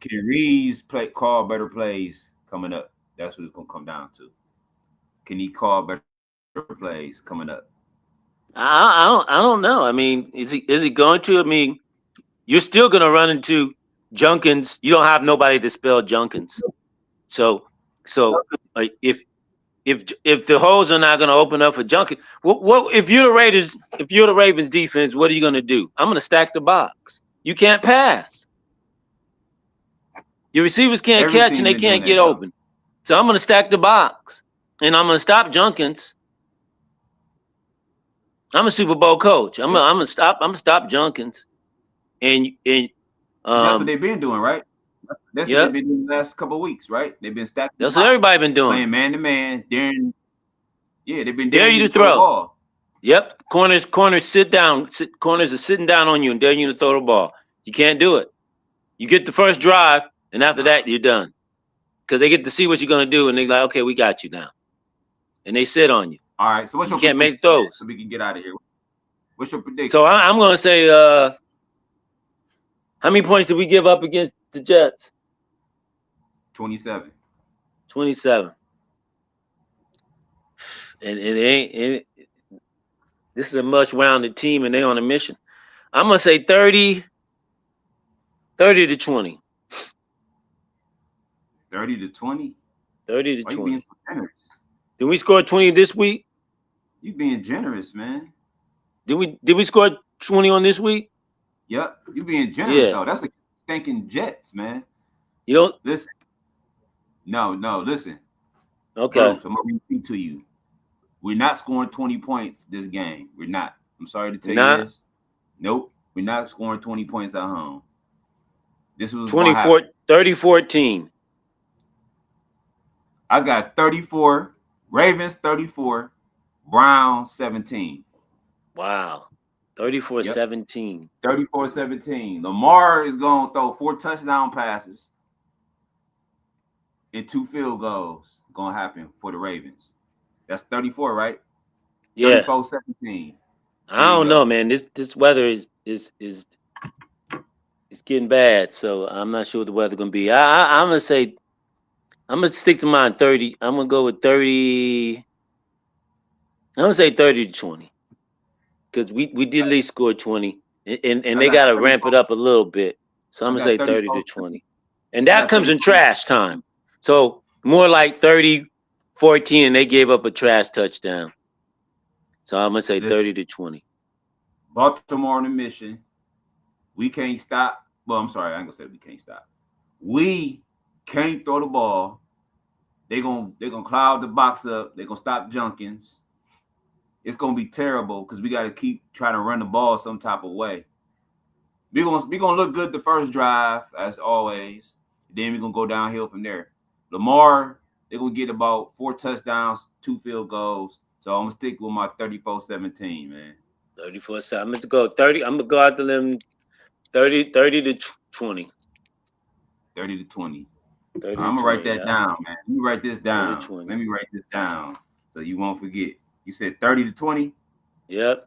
call better plays coming up? That's what it's gonna come down to. Can he call better plays coming up? I don't know. I mean, is he going to? I mean, you're still gonna run into Junkins. You don't have nobody to spell Junkins. So if the holes are not gonna open up for Junkins, what if you're the Raiders? If you're the Ravens defense, what are you gonna do? I'm gonna stack the box. You can't pass. Your receivers can't Every catch and team they been doing can't that get though. open. So I'm gonna stack the box, and I'm gonna stop Junkins. I'm a Super Bowl coach. I'm Yep. gonna stop. I'm gonna stop Junkins, and That's what um they've been doing, right? That's what they've yep, been doing the last couple of weeks, right? They've been stacking the that's what box, everybody been doing. playing man to man. Yeah, they've been Dare daring you you to to throw the throw. ball. Yep, corners sit down. Corners are sitting down on you and daring you to throw the ball. You can't do it. You get the first drive, and after Nah. that you're done because they get to see what you're gonna do, and they're like, okay, we got you now, and they sit on you. All right. So what's You your can't prediction, make man? throws. So we can get out of here. What's your So prediction? I'm gonna say, how many points did we give up against the Jets? 27. 27. And it ain't. This is a much rounded team, and they on a mission. I'm gonna say 30 to 20. 30 to 20. 30 to Why you being 20. so generous? Did we score 20 this week? You being generous, man. Did we score 20 on this week? Yep. You being generous Yeah. though. That's the stinking Jets, man. You don't. Listen. No, listen. Okay. Bruce, I'm gonna repeat to you. We're not scoring 20 points this game. We're not. I'm sorry to We're tell you not. this. Nope. We're not scoring 20 points at home. This was gonna 24, happen. 30, 14. I got 34, Ravens 34, Browns 17. Wow. 34, Yep. 17. 34-17. Lamar is gonna throw 4 touchdown passes and 2 field goals gonna happen for the Ravens. That's 34, right? Yeah. 34-17. I There you don't know, go. man. This weather is it's getting bad, so I'm not sure what the weather gonna be. I'm gonna say I'm gonna stick to mine 30. I'm gonna go with 30. I'm gonna say 30 to 20 because we did at least score 20, and I they got gotta ramp 34. it up a little bit. So I'm I gonna got say 30 to 34. 20, and I that got comes in 34. trash time. So more like 30, 14, and they gave up a trash touchdown. So I'm gonna say 30 to 20. Baltimore on a mission. We can't stop. Well, I'm sorry, I ain't gonna say we can't stop. We can't throw the ball. They're gonna cloud the box up. They're gonna stop Junkins. It's gonna be terrible because we gotta keep trying to run the ball some type of way. We gonna look good the first drive as always. Then we're gonna go downhill from there. Lamar, they're gonna get about 4 touchdowns, 2 field goals. So I'm gonna stick with my 34-17, man. 34. So I'm gonna go 30. I'm gonna go after them 30 to 20. 30-20. 30 I'm to gonna write 20. that Yeah. down, man. Let me write this 30 to down. 20. Let me write this down so you won't forget. You said 30-20. Yep.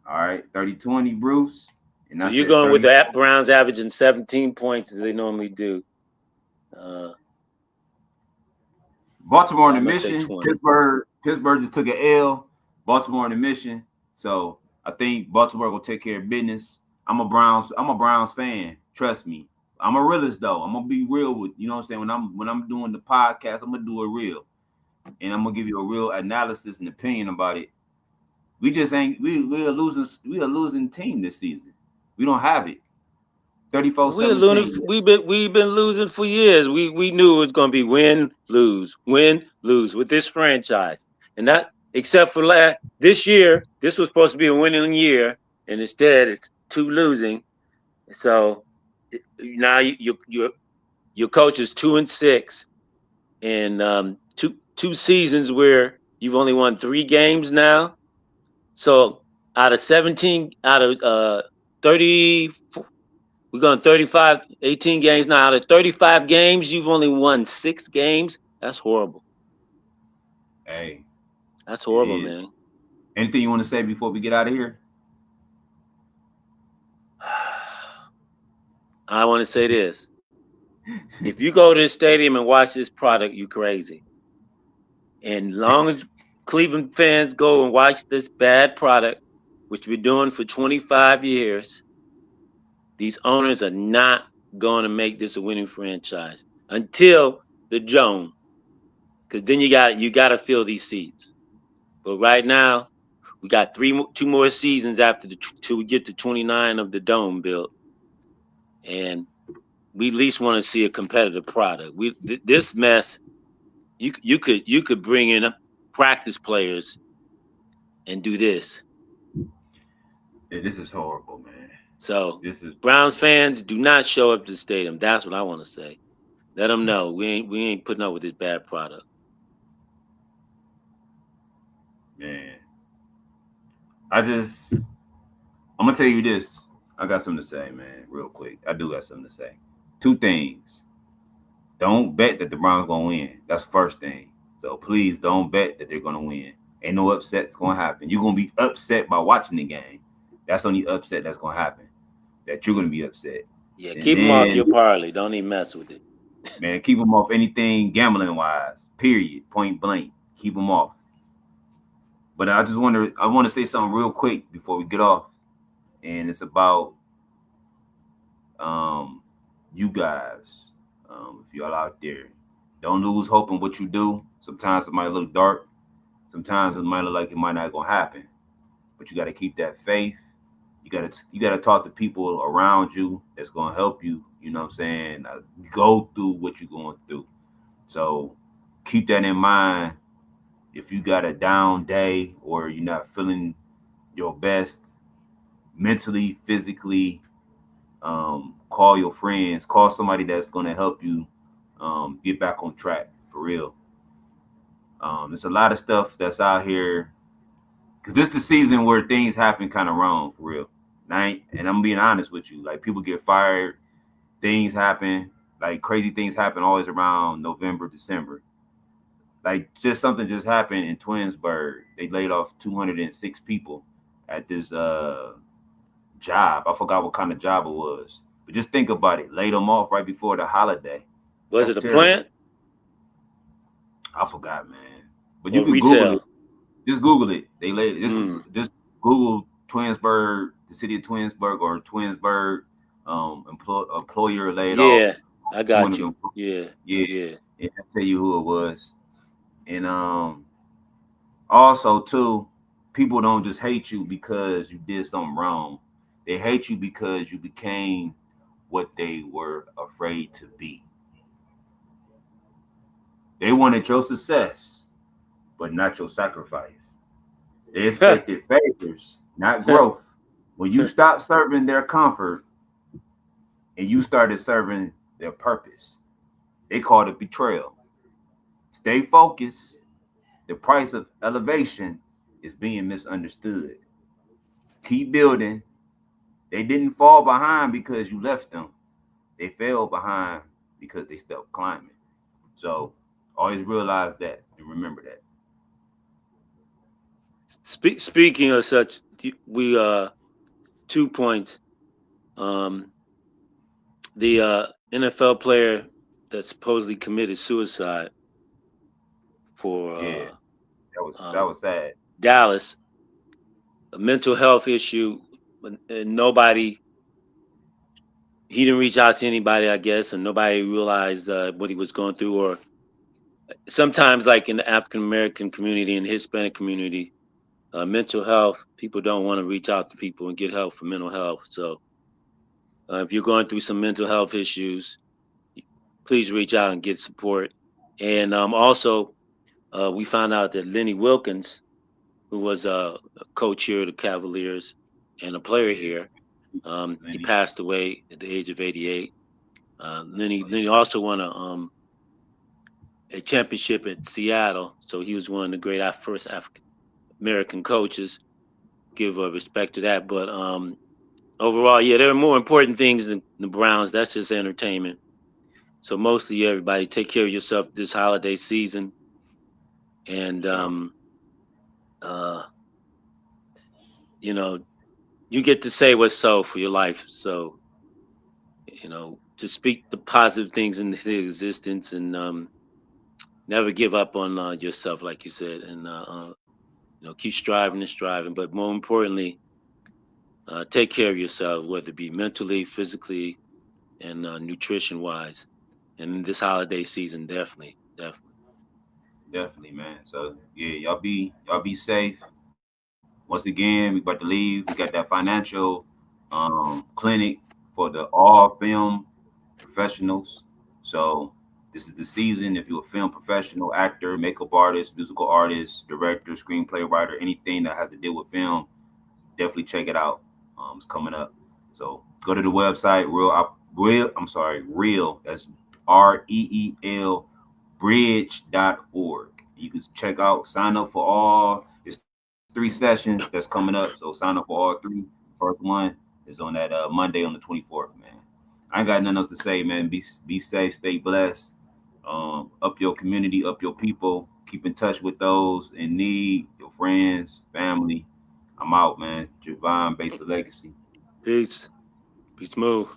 All right, 30-20, Bruce. And So I you're said going with 30. the Browns averaging 17 points as they normally do. Baltimore on Yeah, the I'm gonna say mission. 20. Pittsburgh just took an L. Baltimore on the mission. So I think Baltimore will take care of business. I'm a Browns fan. Trust me. I'm a realist though. I'm gonna be real with you know what I'm saying. When I'm doing the podcast, I'm gonna do it real. And I'm gonna give you a real analysis and opinion about it. We just ain't we are losing team this season. We don't have it. We're losing. 34-17. We've been losing for years. We knew it was gonna be win, lose with this franchise, and that except for this year, this was supposed to be a winning year, and instead it's 2 losing. So now your coach is 2-6, and two seasons where You've only won 3 games now. So out of 17, out of 30, we're going 35, 18 games now. Out of 35 games, you've only won 6 games. That's horrible. Hey, That's it horrible, is. man. Anything you want to say before we get out of here? I want to say this. If you go to the stadium and watch this product, you crazy. And long as Cleveland fans go and watch this bad product, which we're doing for 25 years, these owners are not going to make this a winning franchise until the Joan, because then you got to fill these seats. But right now, we got 2 more seasons after till we get to 29 of the dome built, and we at least want to see a competitive product. This mess, you could bring in practice players and do this. Yeah, this is horrible, man. So This is Browns horrible, fans, do not show up to the stadium. That's what I want to say. Let them know we ain't putting up with this bad product. man. I just, I'm gonna tell you this. I got something to say, man, real quick. I do got something to say. Two things. Don't bet that the Browns gonna win. That's the first thing. So please don't bet that they're gonna win. Ain't no upsets gonna happen. You're gonna be upset by watching the game. That's the only upset that's gonna happen. That you're gonna be upset. Yeah, And keep them off then, your parlay. Don't even mess with it. man, keep them off anything gambling wise. Period. Point blank. Keep them off. But I want to say something real quick before we get off, and it's about um, you guys. If y'all out there, don't lose hope in what you do. Sometimes it might look dark. Sometimes it might look like it might not gonna happen. But you got to keep that faith. You gotta talk to people around you that's gonna help you. You know what I'm saying? Go through what you're going through. So keep that in mind. If you got a down day or you're not feeling your best mentally, physically, call your friends, call somebody that's going to help you get back on track for real. There's a lot of stuff that's out here because this is the season where things happen kind of wrong for real. And I'm being honest with you. Like people get fired, things happen, like crazy things happen always around November, December. Like just something just happened in Twinsburg. They laid off 206 people at this job. I forgot what kind of job it was. But just think about it. Laid them off right before the holiday. Was That's it a terrible. plant I forgot, man. But you or could Google it. retail? Just Google it. They laid it. Mm. Just Google Twinsburg, the city of Twinsburg or Twinsburg employer laid off Yeah, I one got of you. them. Yeah, Yeah. yeah. And I'll tell you who it was. And also too, people don't just hate you because you did something wrong. They hate you because you became what they were afraid to be. They wanted your success, but not your sacrifice. They expected favors, not growth. When you stopped serving their comfort and you started serving their purpose, they called it betrayal. Stay focused. The price of elevation is being misunderstood. Keep building. They didn't fall behind because you left them. They fell behind because they stopped climbing. So always realize that and remember that. Speaking of such, we 2 points. Um, the NFL player that supposedly committed suicide for Yeah, that um, was sad. Dallas, a mental health issue, and nobody. He didn't reach out to anybody, I guess, and nobody realized what he was going through. Or sometimes, like in the African American community and Hispanic community, mental health, people don't want to reach out to people and get help for mental health. So if you're going through some mental health issues, please reach out and get support. And also, we found out that Lenny Wilkins, who was a coach here at the Cavaliers and a player Yeah, here, he Lenny. passed away at the age of 88. Lenny Oh, yeah. Lenny also won a championship at Seattle. So he was one of the great first African American coaches. Give respect to that. But overall, yeah, there are more important things than the Browns. That's just entertainment. So mostly, everybody take care of yourself this holiday season, For and sure. uh, you know, you get to say what's so for your life. So to speak the positive things into existence, and never give up on yourself, like you said, and keep striving and striving. But more importantly, take care of yourself, whether it be mentally, physically, and nutrition wise. And in this holiday season, definitely, definitely. Definitely, man. So yeah, y'all be safe. Once again, we about to leave. We got that financial clinic for the all film professionals. So this is the season. If you're a film professional, actor, makeup artist, musical artist, director, screenplay writer, anything that has to deal with film, definitely check it out. It's coming up. So go to the website, real. That's REEL bridge.org. You can check out, sign up for all. It's 3 sessions that's coming up. So sign up for all three. First one is on that Monday on the 24th, man. I ain't got nothing else to say, man. Be safe, stay blessed. Up your community, up your people. Keep in touch with those in need, your friends, family. I'm out, man. Javon, based the legacy. Peace. Peace, move.